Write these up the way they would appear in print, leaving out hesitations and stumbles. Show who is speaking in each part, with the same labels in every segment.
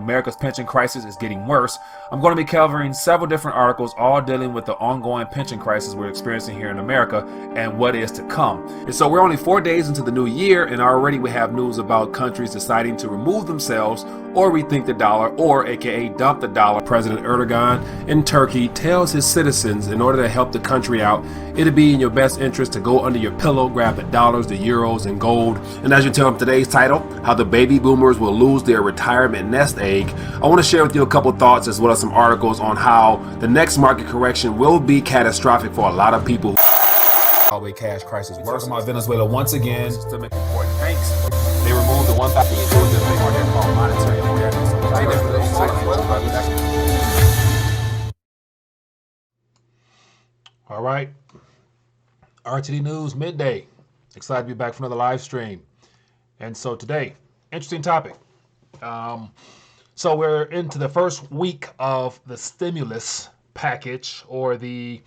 Speaker 1: America's pension crisis is getting worse, I'm going to be covering several different articles, all dealing with the ongoing pension crisis we're experiencing here in America and what is to come. And so we're only 4 days into the new year, and already we have news about countries deciding to remove themselves or rethink the dollar, or aka dump the dollar. President Erdogan in Turkey tells his citizens in order to help the country out, it'd be in your best interest to go under your pillow, grab the dollars, the euros, and gold. And as you tell from today's title, how the baby boomers will lose their retirement nest egg, I want to share with you a couple thoughts as well as some articles on how the next market correction will be catastrophic for a lot of people. Always cash crisis worse. Talking about Venezuela once again. Systemic important banks. They removed the 1,000 called monetary awareness. All right. RTD News midday. Excited to be back for another live stream. And so today, interesting topic. So we're into the first week of the stimulus package, or the,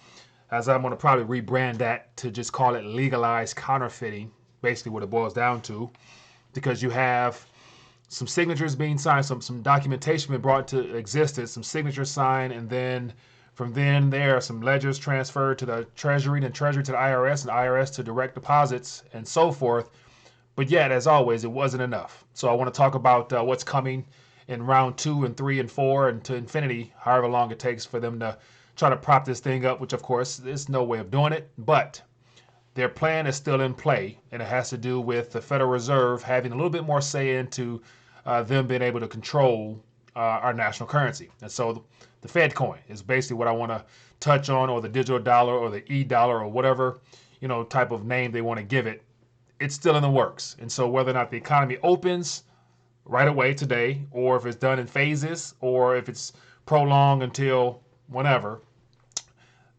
Speaker 1: as I'm going to probably rebrand that to just call it legalized counterfeiting, basically what it boils down to, because you have some signatures being signed, some documentation being brought into existence, some signatures signed, and then from then there are some ledgers transferred to the Treasury, and Treasury to the IRS, and IRS to direct deposits, and so forth. But yet, as always, it wasn't enough. So I want to talk about what's coming in round 2 and 3 and 4 and to infinity, however long it takes for them to try to prop this thing up, which of course there's no way of doing it. But their plan is still in play, and it has to do with the Federal Reserve having a little bit more say into them being able to control our national currency. And so the FEDcoin is basically what I want to touch on, or the digital dollar, or the e-dollar, or whatever, you know, type of name they want to give it. It's still in the works. And so whether or not the economy opens right away today, or if it's done in phases, or if it's prolonged until whenever,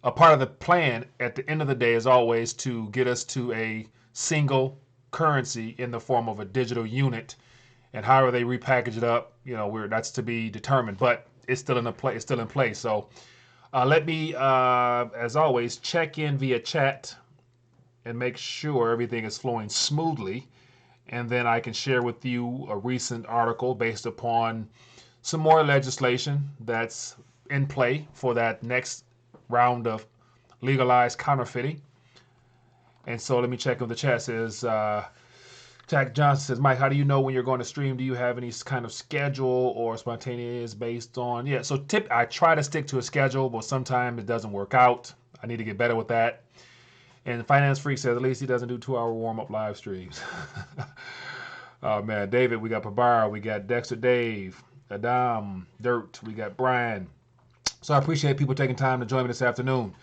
Speaker 1: a part of the plan at the end of the day is always to get us to a single currency in the form of a digital unit. And however they repackage it up, you know, that's to be determined. But it's still in play. It's still in place. So let me, as always, check in via chat and make sure everything is flowing smoothly. And then I can share with you a recent article based upon some more legislation that's in play for that next round of legalized counterfeiting. And so let me check if the chat says, Jack Johnson says, Mike, how do you know when you're going to stream? Do you have any kind of schedule or spontaneous based on? Yeah, so I try to stick to a schedule, but sometimes it doesn't work out. I need to get better with that. And Finance Freak says, at least he doesn't do 2-hour warm-up live streams. Oh, man. David, we got Pabar, we got Dexter Dave, Adam, Dirt, we got Brian. So I appreciate people taking time to join me this afternoon.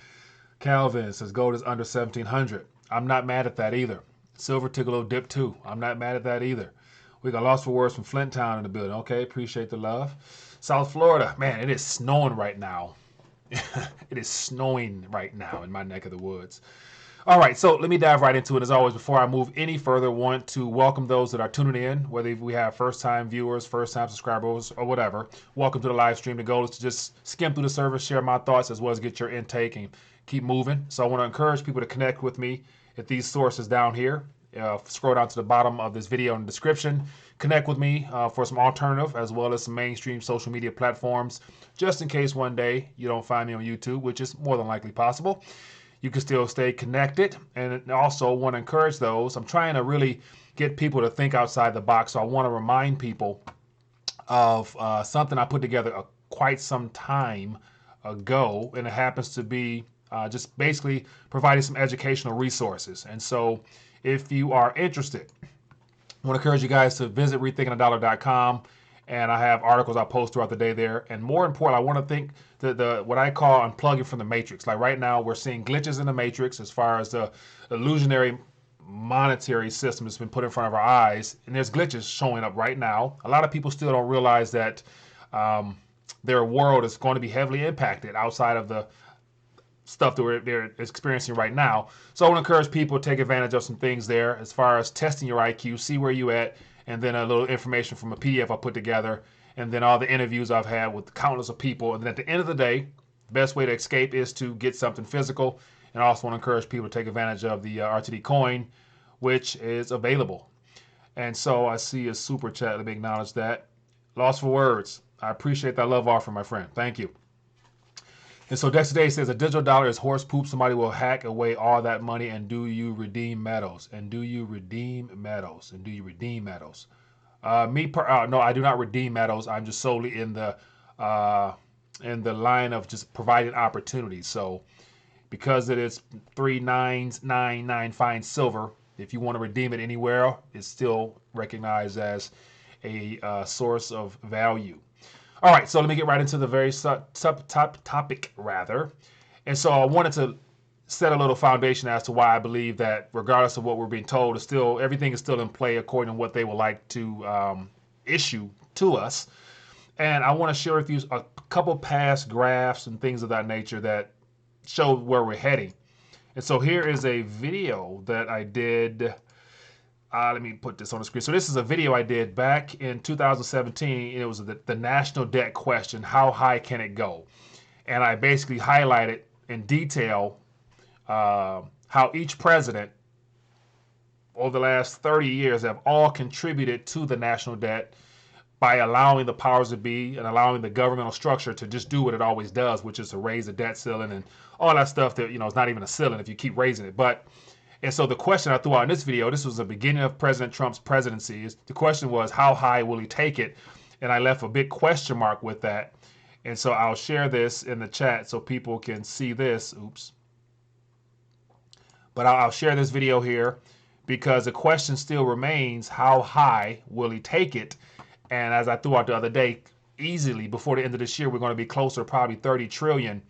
Speaker 1: Calvin says, gold is under 1,700. I'm not mad at that either. Silver took a little dip too. I'm not mad at that either. We got Lost for Words from Flint Town in the building. Okay, appreciate the love. South Florida, man, it is snowing right now. It is snowing right now in my neck of the woods. All right, so let me dive right into it. As always, before I move any further, want to welcome those that are tuning in, whether we have first-time viewers, first-time subscribers, or whatever. Welcome to the live stream. The goal is to just skim through the service, share my thoughts, as well as get your intake and keep moving. So I want to encourage people to connect with me at these sources down here. Scroll down to the bottom of this video in the description. Connect with me for some alternative as well as some mainstream social media platforms, just in case one day you don't find me on YouTube, which is more than likely possible. You can still stay connected. And also want to encourage those. I'm trying to really get people to think outside the box. So I want to remind people of something I put together quite some time ago, and it happens to be just basically providing some educational resources. And so if you are interested, I want to encourage you guys to visit rethinkingthedollar.com, and I have articles I post throughout the day there. And more important, I want to think the what I call unplugging from the matrix. Like right now, we're seeing glitches in the matrix as far as the illusionary monetary system that's been put in front of our eyes, and there's glitches showing up right now. A lot of people still don't realize that their world is going to be heavily impacted outside of the stuff that they're experiencing right now. So I want to encourage people to take advantage of some things there as far as testing your IQ, see where you at, and then a little information from a PDF I put together, and then all the interviews I've had with countless of people. And then at the end of the day, the best way to escape is to get something physical. And I also want to encourage people to take advantage of the RTD coin, which is available. And so I see a super chat. Let me acknowledge that. Lost for Words. I appreciate that love offer, my friend. Thank you. And so Dex today says a digital dollar is horse poop. Somebody will hack away all that money. And do you redeem metals? And do you redeem metals? And do you redeem metals? No, I do not redeem metals. I'm just solely in the line of just providing opportunities. So because it is 3999 fine silver, if you want to redeem it anywhere, it's still recognized as a source of value. All right, so let me get right into the very topic rather. And so I wanted to set a little foundation as to why I believe that regardless of what we're being told, is still everything is still in play according to what they would like to issue to us. And I want to share with you a couple past graphs and things of that nature that show where we're heading. And so here is a video that I did. Let me put this on the screen. So this is a video I did back in 2017. It was the national debt question. How high can it go? And I basically highlighted in detail how each president over the last 30 years have all contributed to the national debt by allowing the powers that be and allowing the governmental structure to just do what it always does, which is to raise the debt ceiling and all that stuff that, is not even a ceiling if you keep raising it. And so the question I threw out in this video, this was the beginning of President Trump's presidency. The question was, how high will he take it? And I left a big question mark with that. And so I'll share this in the chat so people can see this. Oops. But I'll share this video here because the question still remains, how high will he take it? And as I threw out the other day, easily before the end of this year, we're going to be closer to probably 30 trillion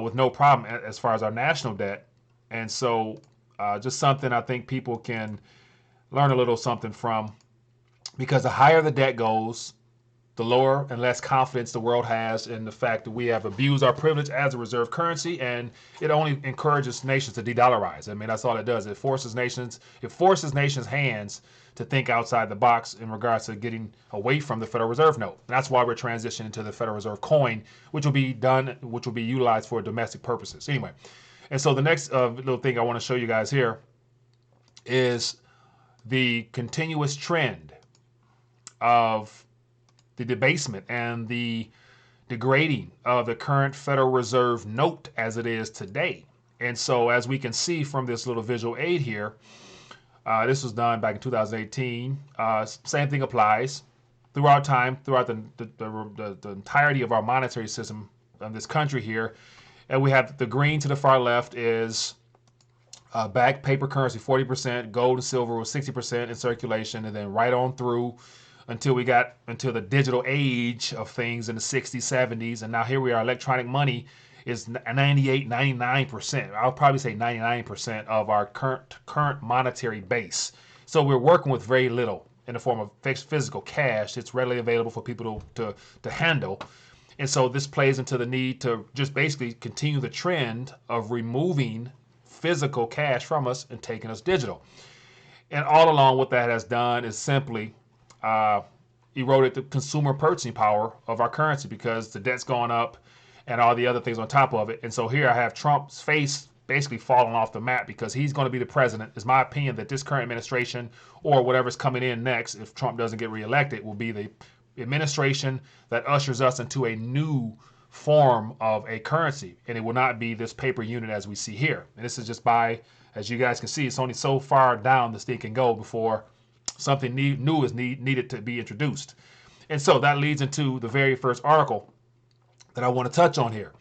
Speaker 1: with no problem as far as our national debt. And so just something I think people can learn a little something from, because the higher the debt goes, the lower and less confidence the world has in the fact that we have abused our privilege as a reserve currency, and it only encourages nations to de-dollarize. I mean, that's all it does. It forces nations' hands to think outside the box in regards to getting away from the Federal Reserve note. And that's why we're transitioning to the Federal Reserve coin, which will be utilized for domestic purposes. Anyway. And so the next little thing I want to show you guys here is the continuous trend of the debasement and the degrading of the current Federal Reserve note as it is today. And so as we can see from this little visual aid here, this was done back in 2018. Same thing applies throughout time, throughout the entirety of our monetary system in this country here. And we have the green to the far left is back paper currency, 40%, gold and silver was 60% in circulation, and then right on through until we got into the digital age of things in the 60s, 70s, and now here we are. Electronic money is 98, 99%. I'll probably say 99% of our current monetary base. So we're working with very little in the form of physical cash. It's readily available for people to handle. And so this plays into the need to just basically continue the trend of removing physical cash from us and taking us digital. And all along what that has done is simply eroded the consumer purchasing power of our currency because the debt's gone up and all the other things on top of it. And so here I have Trump's face basically falling off the map because he's going to be the president. It's my opinion that this current administration or whatever's coming in next, if Trump doesn't get reelected, will be the administration that ushers us into a new form of a currency, and it will not be this paper unit as we see here. And this is just as you guys can see, it's only so far down this thing can go before something new is needed to be introduced. And so that leads into the very first article that I want to touch on here.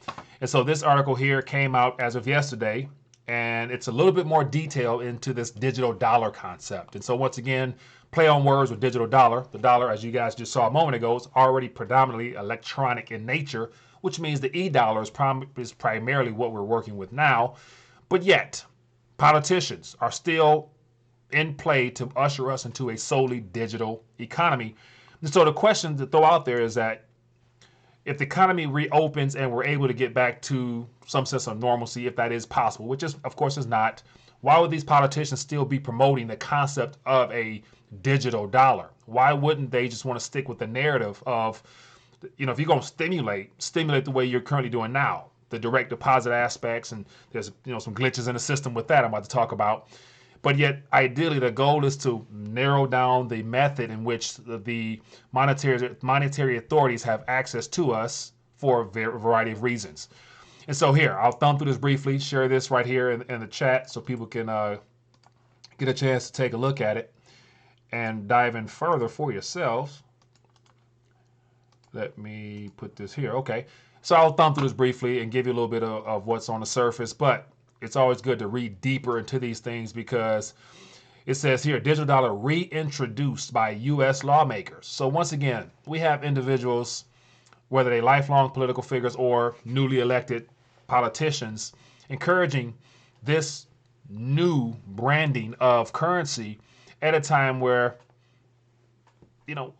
Speaker 1: And so this article here came out as of yesterday, and it's a little bit more detail into this digital dollar concept. And so once again, play on words with digital dollar. The dollar, as you guys just saw a moment ago, is already predominantly electronic in nature, which means the e-dollar is primarily what we're working with now. But yet, politicians are still in play to usher us into a solely digital economy. And so the question to throw out there is that if the economy reopens and we're able to get back to some sense of normalcy, if that is possible, which is, of course, is not, why would these politicians still be promoting the concept of a digital dollar? Why wouldn't they just want to stick with the narrative of, if you're going to stimulate the way you're currently doing now, the direct deposit aspects, and there's some glitches in the system with that I'm about to talk about. But yet, ideally, the goal is to narrow down the method in which the monetary authorities have access to us for a variety of reasons. And so here, I'll thumb through this briefly, share this right here in the chat so people can get a chance to take a look at it and dive in further for yourselves. Let me put this here. Okay. So I'll thumb through this briefly and give you a little bit of what's on the surface, but it's always good to read deeper into these things because it says here, digital dollar reintroduced by U.S. lawmakers. So once again, we have individuals, whether they lifelong political figures or newly elected politicians, encouraging this new branding of currency at a time where, you know,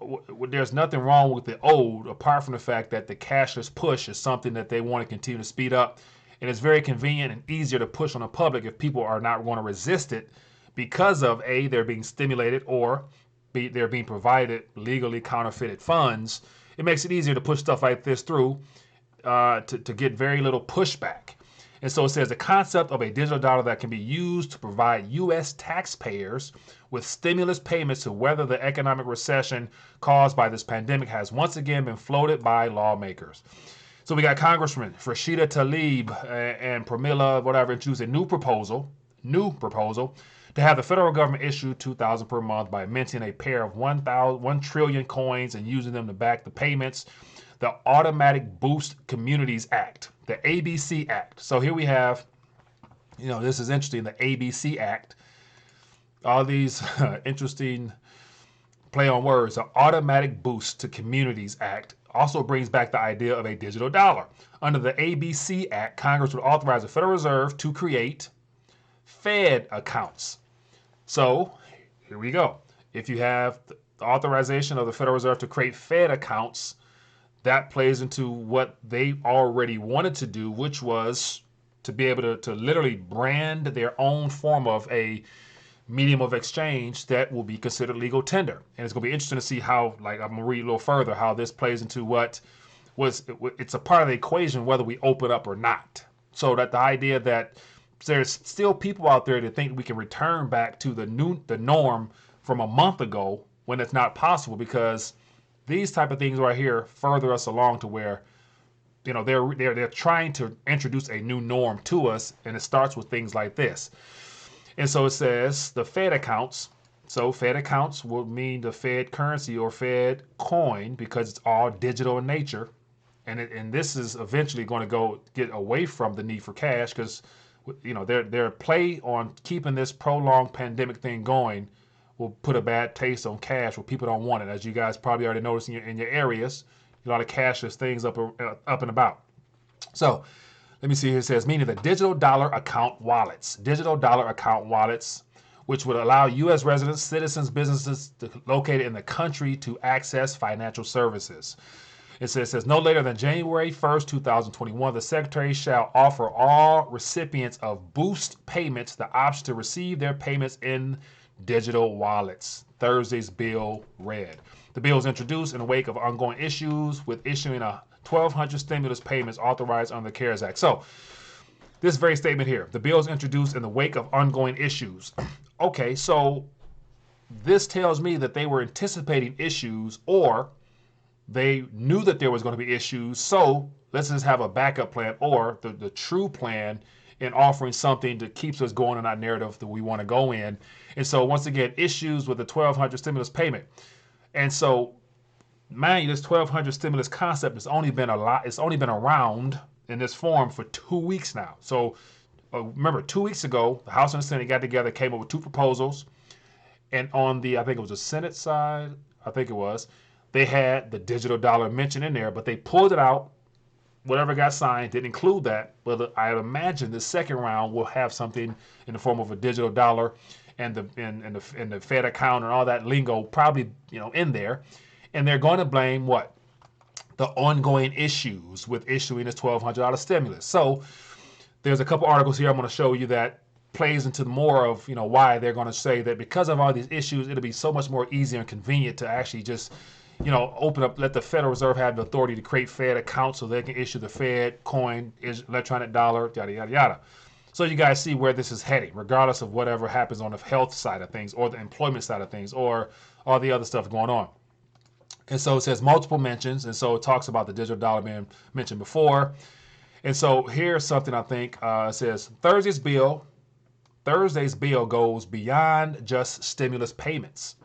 Speaker 1: there's nothing wrong with the old, apart from the fact that the cashless push is something that they want to continue to speed up. And it's very convenient and easier to push on the public if people are not going to resist it because of A, they're being stimulated, or B, they're being provided legally counterfeited funds. It makes it easier to push stuff like this through to get very little pushback. And so it says the concept of a digital dollar that can be used to provide U.S. taxpayers with stimulus payments to weather the economic recession caused by this pandemic has once again been floated by lawmakers. So we got Congressman Rashida Tlaib and Pramila, whatever, introduced a new proposal to have the federal government issue $2,000 per month by minting a pair of 1 trillion coins and using them to back the payments. The Automatic Boost Communities Act, the ABC Act. So here we have, you know, this is interesting, the ABC Act. All these interesting play on words. The Automatic Boost to Communities Act also brings back the idea of a digital dollar. Under the ABC Act, Congress would authorize the Federal Reserve to create Fed accounts. So here we go. If you have the authorization of the Federal Reserve to create Fed accounts, that plays into what they already wanted to do, which was to be able to literally brand their own form of a medium of exchange that will be considered legal tender. And it's going to be interesting to see how, like, I'm going to read a little further, how this plays into what was, it's a part of the equation whether we open up or not. So that the idea that there's still people out there that think we can return back to the norm from a month ago when it's not possible, because these type of things right here further us along to where, you know, they're trying to introduce a new norm to us, and it starts with things like this. And so it says the Fed accounts. So Fed accounts will mean the Fed currency or Fed coin because it's all digital in nature, and this is eventually going to get away from the need for cash because, you know, their play on keeping this prolonged pandemic thing going will put a bad taste on cash where people don't want it. As you guys probably already noticed in your areas, a lot of cashless things up and about. So let me see here. It says, meaning the digital dollar account wallets. Digital dollar account wallets, which would allow U.S. residents, citizens, businesses located in the country to access financial services. It says no later than January 1st, 2021, the Secretary shall offer all recipients of boost payments the option to receive their payments in digital wallets. Thursday's bill read. The bill was introduced in the wake of ongoing issues with issuing a 1,200 stimulus payments authorized under the CARES Act. So this very statement here, the bill is introduced in the wake of ongoing issues. Okay, so this tells me that they were anticipating issues, or they knew that there was going to be issues. So let's just have a backup plan, or the true plan in offering something that keeps us going in our narrative that we want to go in. And so once again, issues with the 1,200 stimulus payment. And so, mind you, this 1,200 stimulus concept has only been around in this form for 2 weeks now. So remember, 2 weeks ago, the House and the Senate got together, came up with 2 proposals. And on the, I think it was the Senate side, they had the digital dollar mentioned in there, but they pulled it out. Whatever got signed didn't include that. But I imagine the second round will have something in the form of a digital dollar and the Fed account and all that lingo probably, you know, in there. And they're going to blame what? The ongoing issues with issuing this $1,200 stimulus. So there's a couple articles here I'm going to show you that plays into more of, you know, why they're going to say that because of all these issues, it'll be so much more easier and convenient to actually just, you know, open up, let the Federal Reserve have the authority to create Fed accounts so they can issue the Fed coin, electronic dollar, yada, yada, yada. So you guys see where this is heading, regardless of whatever happens on the health side of things or the employment side of things or all the other stuff going on. And so it says multiple mentions. And so it talks about the digital dollar being mentioned before. And so here's something I think it says Thursday's bill goes beyond just stimulus payments.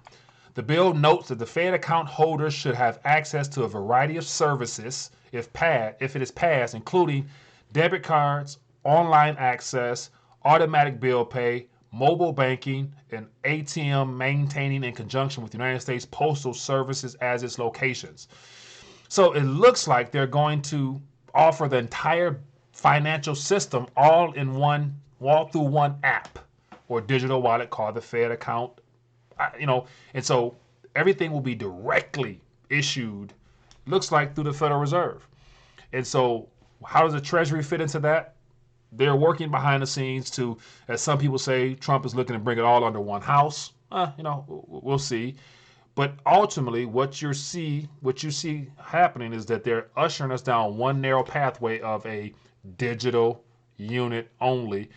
Speaker 1: The bill notes that the Fed account holders should have access to a variety of services if it is passed, including debit cards, online access, automatic bill pay, mobile banking, and ATM maintaining in conjunction with the United States Postal Services as its locations. So it looks like they're going to offer the entire financial system all through one app or digital wallet called the Fed account. And so everything will be directly issued, looks like, through the Federal Reserve. And so how does the Treasury fit into that? They're working behind the scenes to, as some people say, Trump is looking to bring it all under one house. We'll see. But ultimately, what you see happening is that they're ushering us down one narrow pathway of a digital unit only.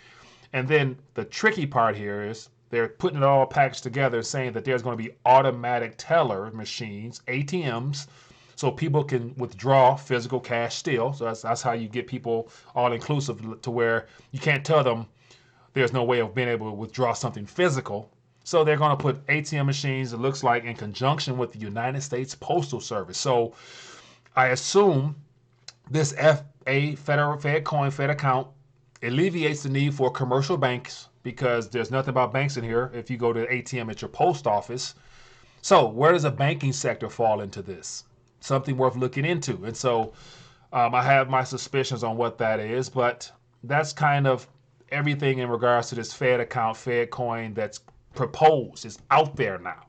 Speaker 1: And then the tricky part here is they're putting it all packaged together, saying that there's going to be automatic teller machines, ATMs, so people can withdraw physical cash still. So that's how you get people all inclusive to where you can't tell them there's no way of being able to withdraw something physical. So they're going to put ATM machines, it looks like, in conjunction with the United States Postal Service. So I assume this FEDcoin, Fed account, alleviates the need for commercial banks because there's nothing about banks in here if you go to the ATM at your post office. So where does the banking sector fall into this? Something worth looking into. And so I have my suspicions on what that is, but that's kind of everything in regards to this Fed account, FEDcoin that's proposed. It's out there now.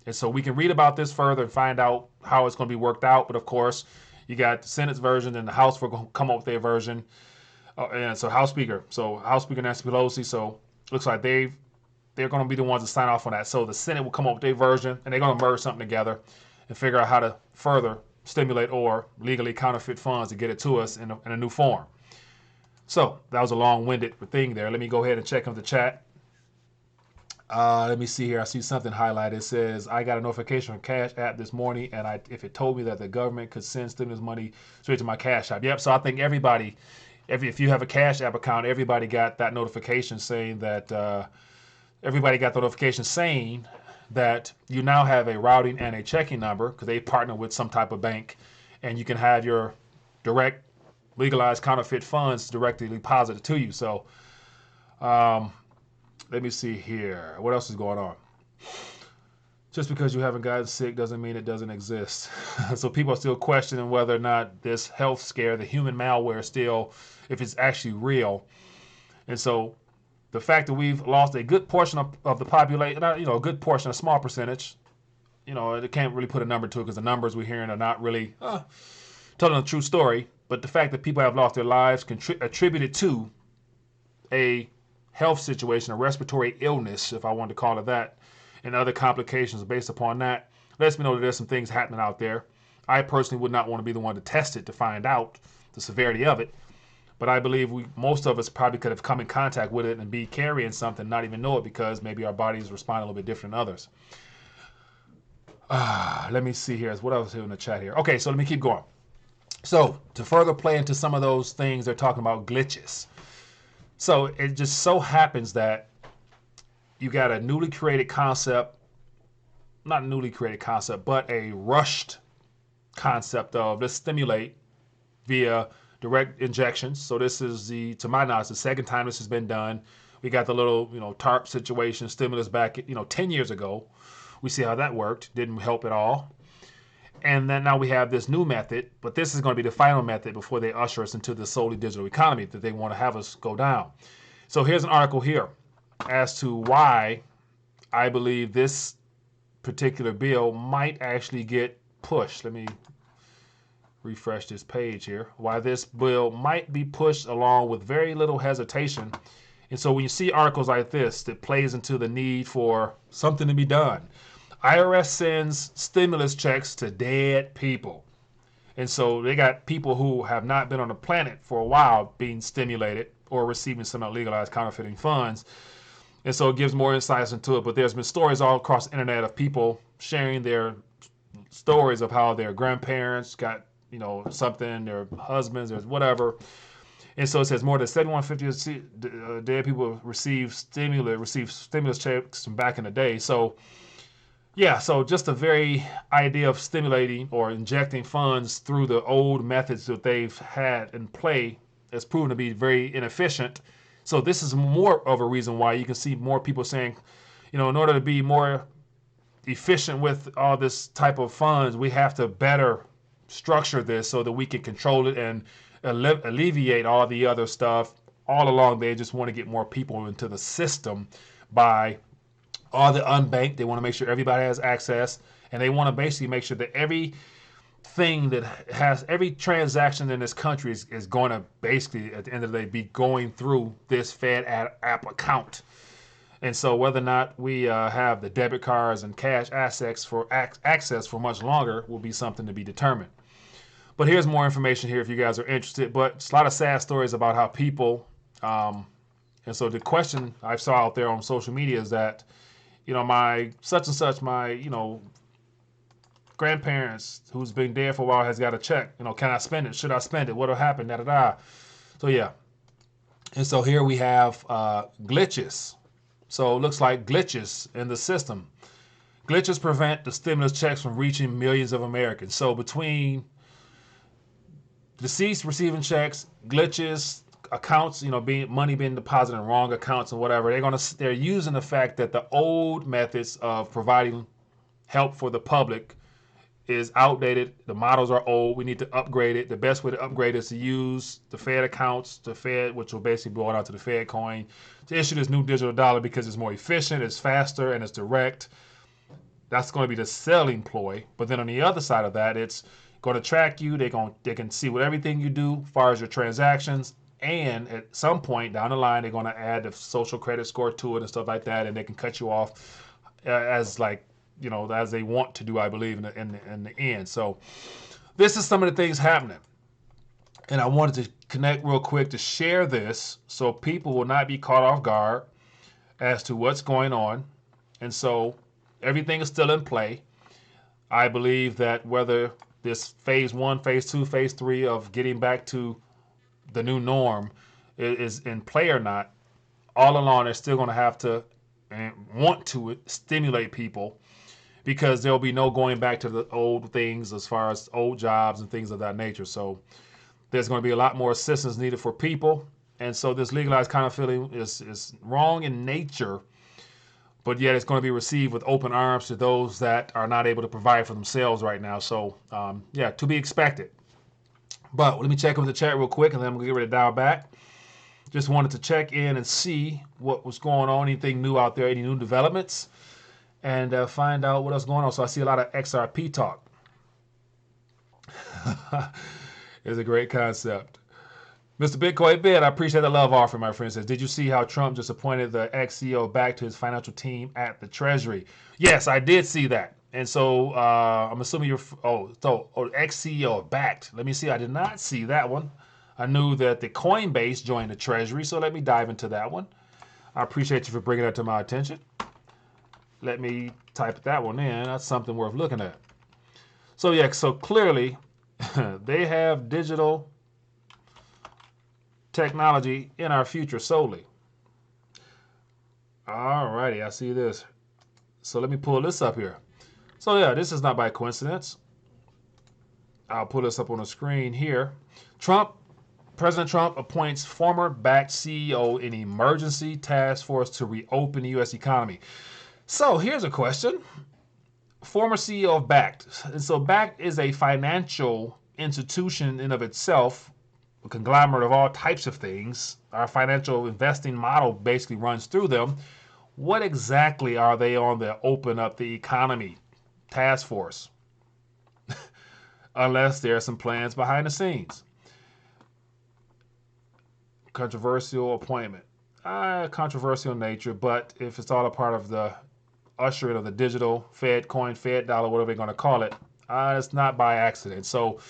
Speaker 1: And so we can read about this further and find out how it's going to be worked out. But of course, you got the Senate's version and the House will come up with their version. And so House Speaker Nancy Pelosi. So looks like they're going to be the ones to sign off on that. So the Senate will come up with their version and they're going to merge something together and figure out how to further stimulate or legally counterfeit funds to get it to us in a new form. So that was a long-winded thing there. Let me go ahead and check on the chat. Let me see here. I see something highlighted. It says, I got a notification from Cash App this morning, and if it told me that the government could send stimulus money straight to my Cash App. Yep, so I think everybody, if you have a Cash App account, everybody got that notification saying that, you now have a routing and a checking number because they partner with some type of bank, and you can have your direct legalized counterfeit funds directly deposited to you. So let me see here. What else is going on? Just because you haven't gotten sick doesn't mean it doesn't exist. So people are still questioning whether or not this health scare, the human malware, still, if it's actually real. And so the fact that we've lost a good portion of the population, a good portion, a small percentage, it can't really put a number to it because the numbers we're hearing are not really telling a true story. But the fact that people have lost their lives attributed to a health situation, a respiratory illness, if I want to call it that, and other complications based upon that, lets me know that there's some things happening out there. I personally would not want to be the one to test it to find out the severity of it. But I believe most of us probably could have come in contact with it and be carrying something, not even know it, because maybe our bodies respond a little bit different than others. Let me see here. What else is in the chat here? Okay, so let me keep going. So to further play into some of those things, they're talking about glitches. So it just so happens that you got a newly created concept, not a newly created concept, but a rushed concept of let's stimulate via direct injections. So this is to my knowledge, the second time this has been done. We got the little, TARP situation, stimulus back, 10 years ago. We see how that worked. Didn't help at all. And then now we have this new method, but this is going to be the final method before they usher us into the solely digital economy that they want to have us go down. So here's an article here as to why I believe this particular bill might actually get pushed. Let me refresh this page here. Why this bill might be pushed along with very little hesitation. And so when you see articles like this, that plays into the need for something to be done. IRS sends stimulus checks to dead people. And so they got people who have not been on the planet for a while being stimulated. or receiving some illegalized counterfeiting funds. And so it gives more insights into it. But there's been stories all across the internet of people sharing their stories of how their grandparents got, something, their husbands or whatever. And so it says more than 750 dead people received stimulus checks from back in the day. So yeah, so just the very idea of stimulating or injecting funds through the old methods that they've had in play has proven to be very inefficient. So this is more of a reason why you can see more people saying, in order to be more efficient with all this type of funds, we have to better structure this so that we can control it and alleviate all the other stuff. All along, they just want to get more people into the system by all the unbanked. They want to make sure everybody has access, and they want to basically make sure that every transaction in this country is going to basically, at the end of the day, be going through this Fed app account. And so whether or not we have the debit cards and cash access for much longer will be something to be determined. But here's more information here if you guys are interested. But it's a lot of sad stories about how people, and so the question I saw out there on social media is that, my such and such, my, grandparents who's been dead for a while has got a check. Can I spend it? Should I spend it? What'll happen? Da da da. So yeah. And so here we have glitches. So it looks like glitches in the system. Glitches prevent the stimulus checks from reaching millions of Americans. So between deceased receiving checks, glitches, accounts, money being deposited in wrong accounts and whatever, they're using the fact that the old methods of providing help for the public is outdated. The models are old. We need to upgrade it. The best way to upgrade is to use the Fed accounts, the Fed, which will basically boil down to the FEDcoin, to issue this new digital dollar because it's more efficient, it's faster, and it's direct. That's going to be the selling ploy. But then on the other side of that, it's going to track you. They can see what everything you do as far as your transactions. And at some point down the line, they're going to add the social credit score to it and stuff like that, and they can cut you off as they want to do, I believe, in the end. So this is some of the things happening. And I wanted to connect real quick to share this so people will not be caught off guard as to what's going on. And so everything is still in play. I believe that whether this phase 1, phase 2, phase 3 of getting back to the new norm is in play or not, all along they're still going to have to and want to stimulate people, because there'll be no going back to the old things as far as old jobs and things of that nature. So there's going to be a lot more assistance needed for people. And so this legalized counterfeiting is wrong in nature, but yet it's going to be received with open arms to those that are not able to provide for themselves right now. So yeah, to be expected. But let me check with the chat real quick, and then I'm going to get ready to dial back. Just wanted to check in and see what was going on, anything new out there, any new developments, and find out what else going on. So I see a lot of XRP talk. It's a great concept. Mr. Bitcoin Bid, I appreciate the love offering, my friend. Says, did you see how Trump just appointed the ex-CEO back to his financial team at the Treasury? Yes, I did see that. And so I'm assuming ex-CEO backed. Let me see. I did not see that one. I knew that the Coinbase joined the Treasury, so let me dive into that one. I appreciate you for bringing that to my attention. Let me type that one in. That's something worth looking at. So yeah, so clearly they have digital technology in our future solely. All righty, I see this. So let me pull this up here. So yeah, this is not by coincidence. I'll pull this up on the screen here. President Trump appoints former backed CEO in emergency task force to reopen the U.S. economy. So here's a question. Former CEO of Bakkt. And so Bakkt is a financial institution in of itself, a conglomerate of all types of things. Our financial investing model basically runs through them. What exactly are they on the open up the economy task force? Unless there are some plans behind the scenes. Controversial appointment. Controversial nature, but if it's all a part of the ushering of the digital FEDcoin, Fed dollar, whatever they're going to call it, it's not by accident. So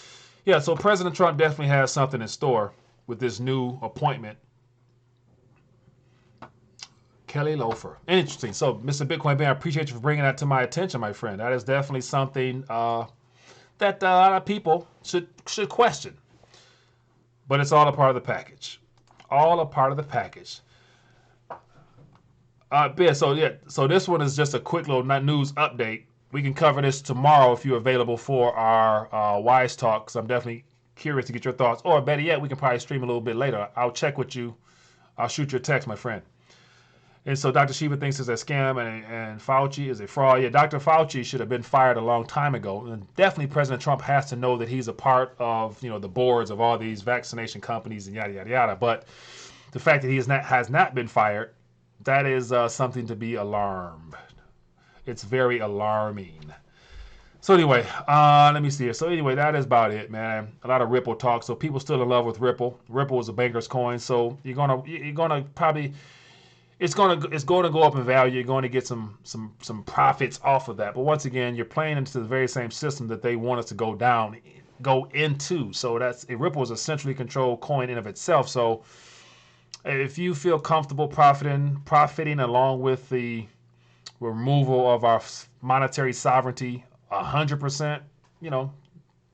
Speaker 1: yeah, so President Trump definitely has something in store with this new appointment Kelly Loeffler. Interesting. So, Mr. Bitcoin Bear, I appreciate you for bringing that to my attention, my friend. That is definitely something that a lot of people should question. But it's all a part of the package. All a part of the package. So this one is just a quick little news update. We can cover this tomorrow if you're available for our Wise Talk, because I'm definitely curious to get your thoughts. Or better yet, we can probably stream a little bit later. I'll check with you. I'll shoot you a text, my friend. And so Dr. Shiva thinks it's a scam and Fauci is a fraud. Yeah, Dr. Fauci should have been fired a long time ago. And definitely President Trump has to know that he's a part of, the boards of all these vaccination companies and yada, yada, yada. But the fact that he has not been fired, that is something to be alarmed. It's very alarming. So anyway, let me see here. So anyway, that is about it, man. A lot of Ripple talk. So people still in love with Ripple. Ripple is a banker's coin. So you're gonna probably, it's gonna go up in value. You're going to get some profits off of that. But once again, you're playing into the very same system that they want us to go into. So Ripple is a centrally controlled coin in of itself. So if you feel comfortable profiting along with the removal of our monetary sovereignty 100%,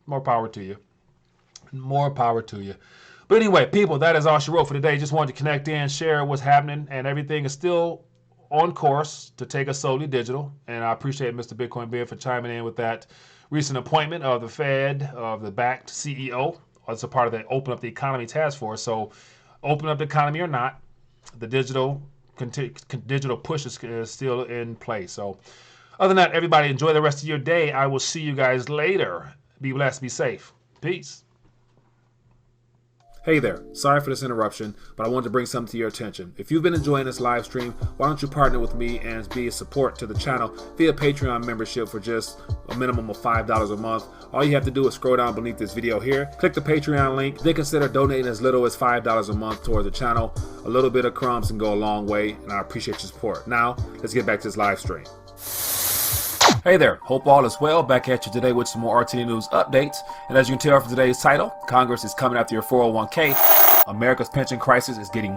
Speaker 1: more power to you. More power to you. But anyway, people, that is all she wrote for today. Just wanted to connect in, share what's happening, and everything is still on course to take us solely digital. And I appreciate Mr. Bitcoin Bear for chiming in with that recent appointment of the Fed, of the backed CEO. It's a part of the Open Up the Economy task force. So open up the economy or not, the digital push is still in place. So other than that, everybody enjoy the rest of your day. I will see you guys later. Be blessed, be safe. Peace. Hey there, sorry for this interruption, but I wanted to bring something to your attention. If you've been enjoying this live stream, why don't you partner with me and be a support to the channel via Patreon membership for just a minimum of $5 a month. All you have to do is scroll down beneath this video here, click the Patreon link, then consider donating as little as $5 a month towards the channel. A little bit of crumbs can go a long way, and I appreciate your support. Now, let's get back to this live stream. Hey there, hope all is well. Back at you today with some more RTD News updates. And as you can tell from today's title, Congress is coming after your 401k. America's pension crisis is getting